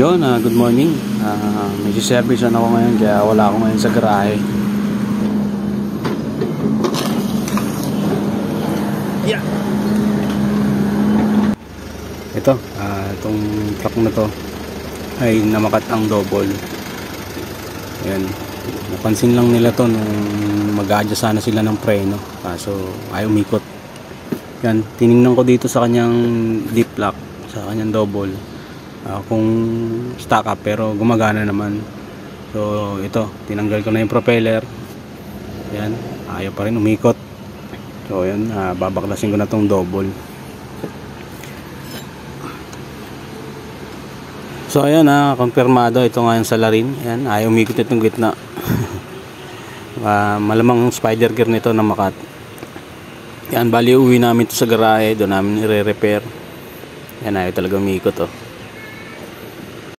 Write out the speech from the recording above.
Yun, good morning. May service ako ngayon kaya wala ako ngayon sa garahe. Yeah. Ito, itong truck na to ay namakat ang double. Ayan. Napansin lang nila to nung mag-a-adjust sana sila ng preno. Kaso ayaw umikot. Yan, tiningnan ko dito sa kanyang deep lock, sa kanyang double. Kung stock up pero gumagana naman. So ito, tinanggal ko na yung propeller. Yan, ayaw pa rin umikot. So yan, babaklasin ko na tong double. So ayan, konfirmado ito nga yung salarin. Yan, ayaw umikot itong gitna. Malamang spider gear nito na makat. Yan, bali uwi namin ito sa garahe, doon namin i-repair. Yan, ayaw talaga umikot, oh.